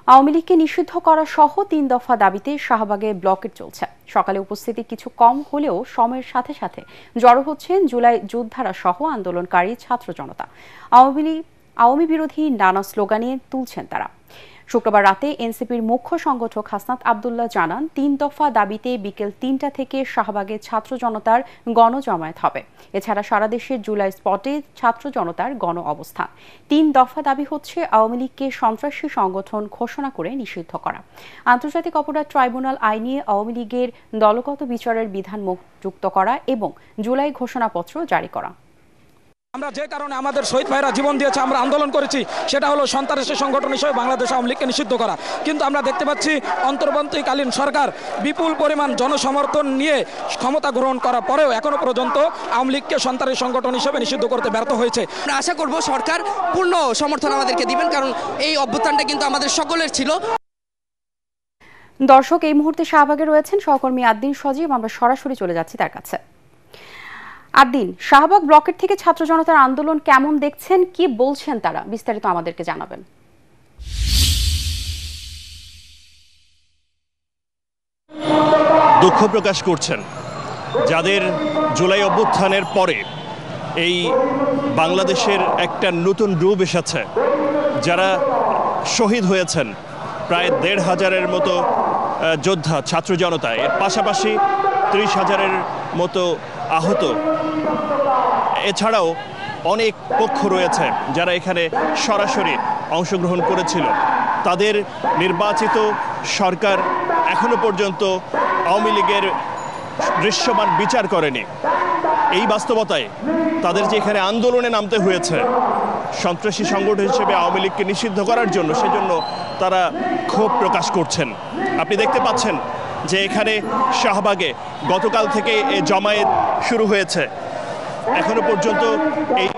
আওয়ামী লীগকে নিষিদ্ধ করা সহ ৩ দফা দাবিতে শাহবাগে ব্লকেট চলছে। সকালে উপস্থিতি কিছু কম হলেও সময়ের সাথে সাথে জড়ো হচ্ছেন জুলাই যোদ্ধারা সহ আন্দোলনকারী ছাত্র জনতা। আওয়ামী বিরোধী নানা স্লোগানে তুলছেন তারা। শুক্রবার রাতে এনসিপির মুখ্য সংগঠক হাসনাত আবদুল্লাহ জানান, ৩ দফা দাবিতে বিকেল ৩টা থেকে শাহবাগে ছাত্র জনতার গণজমায়েত হবে। এছাড়া সারা দেশের জুলাই স্পটে ছাত্র জনতার গণ অবস্থান। ৩ দফা দাবি হচ্ছে আওয়ামী লীগকে সন্ত্রাসী সংগঠন ঘোষণা করে নিষিদ্ধ করা, আন্তর্জাতিক অপরাধ ট্রাইব্যুনাল আইনে আওয়ামী লীগের দলগত বিচারের বিধান যুক্ত করা এবং জুলাই ঘোষণাপত্র জারি করা। আমরা যে কারণে আমাদের শহীদ ভাইরা জীবন দিয়েছে, আমরা আন্দোলন করেছি, সেটা হলো সন্ত্রাসী সংগঠন হিসেবে বাংলাদেশ আওয়ামী লীগকে নিষিদ্ধ করা। কিন্তু আমরা দেখতে পাচ্ছি অন্তর্বর্তীকালীন সরকার বিপুল পরিমাণ জনসমর্থন নিয়ে ক্ষমতা গ্রহণ করার পরেও এখনো পর্যন্ত আওয়ামী লীগকে সন্ত্রাসী সংগঠন হিসেবে নিষিদ্ধ করতে ব্যর্থ হয়েছে। আমরা আশা করব সরকার পূর্ণ সমর্থন আমাদেরকে দিবেন, কারণ এই অভ্যুত্থানটা কিন্তু আমাদের সকলের ছিল। দর্শক, এই মুহূর্তে শাহবাগে রয়েছেন সহকর্মী আদ্দিন সজীব। আমরা সরাসরি চলে যাচ্ছি তার কাছে। আদ্দিন, শাহবাগ ব্লকেট থেকে ছাত্র জনতার আন্দোলন কেমন দেখছেন, কি বলছেন তারা, বিস্তারিত আমাদেরকে জানাবেন। দুঃখ প্রকাশ করছেন যাদের জুলাই অভ্যুত্থানের পরে এই বাংলাদেশের একটা নতুন রূপ এসেছে, যারা শহীদ হয়েছেন প্রায় ১৫০০-এর মতো যোদ্ধা ছাত্র জনতা, এর পাশাপাশি ৩০,০০০-এর মতো আহত। এছাড়াও অনেক পক্ষ রয়েছে যারা এখানে সরাসরি অংশগ্রহণ করেছিল। তাদের নির্বাচিত সরকার এখনো পর্যন্ত আওয়ামী লীগের দৃশ্যমান বিচার করেনি। এই বাস্তবতায় তাদের যে এখানে আন্দোলনে নামতে হয়েছে সন্ত্রাসী সংগঠন হিসেবে আওয়ামী লীগকে নিষিদ্ধ করার জন্য, সেজন্য তারা ক্ষোভ প্রকাশ করছেন। আপনি দেখতে পাচ্ছেন যে এখানে শাহবাগে গতকাল থেকে এই জমায়েত শুরু হয়েছে, এখনো পর্যন্ত এই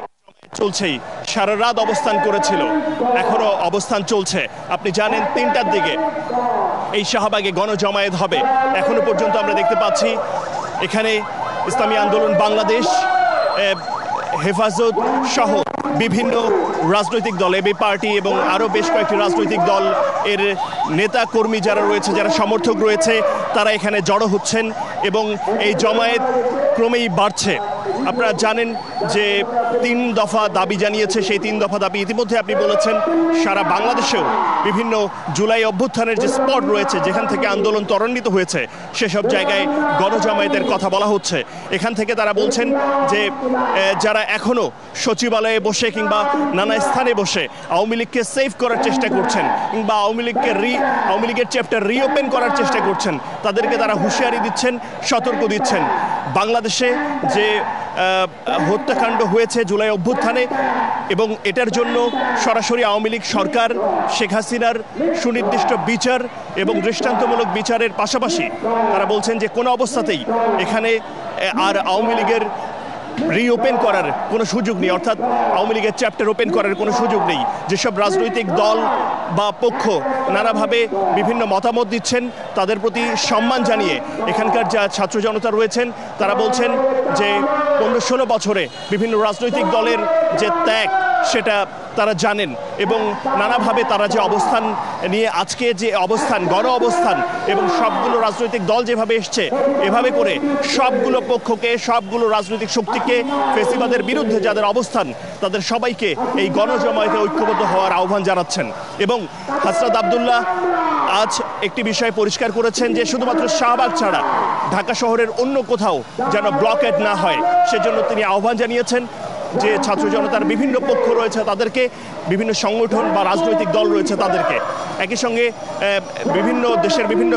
চলছেই। সারা রাত অবস্থান করেছিল, এখনো অবস্থান চলছে। আপনি জানেন ৩টার দিকে এই শাহবাগে গণজমায়েত হবে। এখনো পর্যন্ত আমরা দেখতে পাচ্ছি এখানে ইসলামী আন্দোলন বাংলাদেশ, হেফাজত সহ বিভিন্ন রাজনৈতিক দল, এবি পার্টি এবং আরও বেশ কয়েকটি রাজনৈতিক দল এর নেতা কর্মী যারা রয়েছে, যারা সমর্থক রয়েছে, তারা এখানে জড়ো হচ্ছেন এবং এই জমায়েত ক্রমেই বাড়ছে। আপনারা জানেন যে ৩ দফা দাবি জানিয়েছে। সেই ৩ দফা দাবি ইতিমধ্যে আপনি বলেছেন সারা বাংলাদেশেও বিভিন্ন জুলাই অভ্যুত্থানের যে স্পট রয়েছে, যেখান থেকে আন্দোলন ত্বরান্বিত হয়েছে, সেসব জায়গায় গণজমায়েতের কথা বলা হচ্ছে। এখান থেকে তারা বলছেন যে যারা এখনো সচিবালয়ে বসে কিংবা নানা স্থানে বসে আওয়ামী লীগকে সেভ করার চেষ্টা করছেন কিংবা আওয়ামী লীগের চ্যাপ্টার রিওপেন করার চেষ্টা করছেন, তাদেরকে তারা হুঁশিয়ারি দিচ্ছেন, সতর্ক দিচ্ছেন। বাংলাদেশে যে হত্যাকাণ্ড হয়েছে জুলাই অভ্যুত্থানে, এবং এটার জন্য সরাসরি আওয়ামী লীগ সরকার শেখ হাসিনার সুনির্দিষ্ট বিচার এবং দৃষ্টান্তমূলক বিচারের পাশাপাশি তারা বলছেন যে কোনো অবস্থাতেই এখানে আর আওয়ামী লীগের রিওপেন করার কোনো সুযোগ নেই, অর্থাৎ আওয়ামী লীগের চ্যাপ্টার ওপেন করার কোনো সুযোগ নেই। যেসব রাজনৈতিক দল বা পক্ষ নানাভাবে বিভিন্ন মতামত দিচ্ছেন, তাদের প্রতি সম্মান জানিয়ে এখানকার যা ছাত্র জনতা রয়েছেন, তারা বলছেন যে ১৫-১৬ বছরে বিভিন্ন রাজনৈতিক দলের যে ত্যাগ, সেটা তারা জানেন এবং নানাভাবে তারা যে অবস্থান নিয়ে আজকে যে অবস্থান, গণ অবস্থান, এবং সবগুলো রাজনৈতিক দল যেভাবে এসছে, এভাবে করে সবগুলো পক্ষকে, সবগুলো রাজনৈতিক শক্তিকে, ফেসিবাদের বিরুদ্ধে যাদের অবস্থান, তাদের সবাইকে এই গণজমায়েতে ঐক্যবদ্ধ হওয়ার আহ্বান জানাচ্ছেন। এবং হাসনাত আবদুল্লাহ আজ একটি বিষয় পরিষ্কার করেছেন যে শুধুমাত্র শাহবাগ ছাড়া ঢাকা শহরের অন্য কোথাও যেন ব্লকেট না হয়, সেজন্য তিনি আহ্বান জানিয়েছেন যে ছাত্র জনতার বিভিন্ন পক্ষ রয়েছে তাদেরকে, বিভিন্ন সংগঠন বা রাজনৈতিক দল রয়েছে তাদেরকে, একই সঙ্গে বিভিন্ন দেশের বিভিন্ন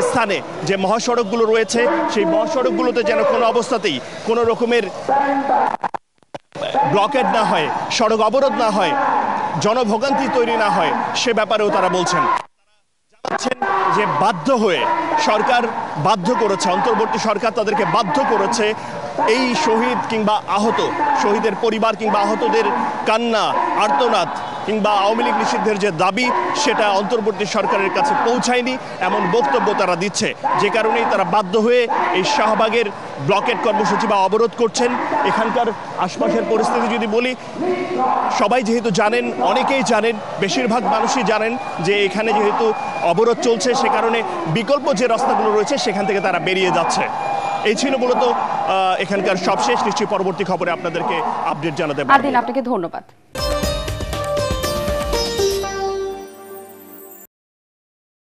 স্থানে যে মহাসড়কগুলো রয়েছে, সেই মহাসড়কগুলোতে যেন কোনো অবস্থাতেই কোনো রকমের ব্লকেট না হয়, সড়ক অবরোধ না হয়, জনভোগান্তি তৈরি না হয়, সে ব্যাপারেও তারা বলছেন। জানাচ্ছেন যে বাধ্য হয়ে সরকার বাধ্য করেছে, অন্তর্বর্তী সরকার তাদেরকে বাধ্য করেছে এই শহীদ কিংবা আহত, শহীদের পরিবার কিংবা আহতদের কান্না, আর্তনাদ কিংবা আওয়ামী লীগ নিষিদ্ধের যে দাবি সেটা অন্তর্বর্তী সরকারের কাছে পৌঁছায়নি এমন বক্তব্য তারা দিচ্ছে, যে কারণেই তারা বাধ্য হয়ে এই শাহবাগের ব্লকেট কর্মসূচি বা অবরোধ করছেন। এখানকার আশপাশের পরিস্থিতি যদি বলি, সবাই যেহেতু জানেন, অনেকেই জানেন, বেশিরভাগ মানুষই জানেন যে এখানে যেহেতু অবরোধ চলছে সে কারণে বিকল্প যে রাস্তাগুলো রয়েছে সেখান থেকে তারা বেরিয়ে যাচ্ছে। এই ছিল মূলত এখানকার সবশেষ। নিশ্চয়ই পরবর্তী খবরে আপনাদেরকে আপডেট জানাতে পারবো। আরদিন, আপনাকে ধন্যবাদ।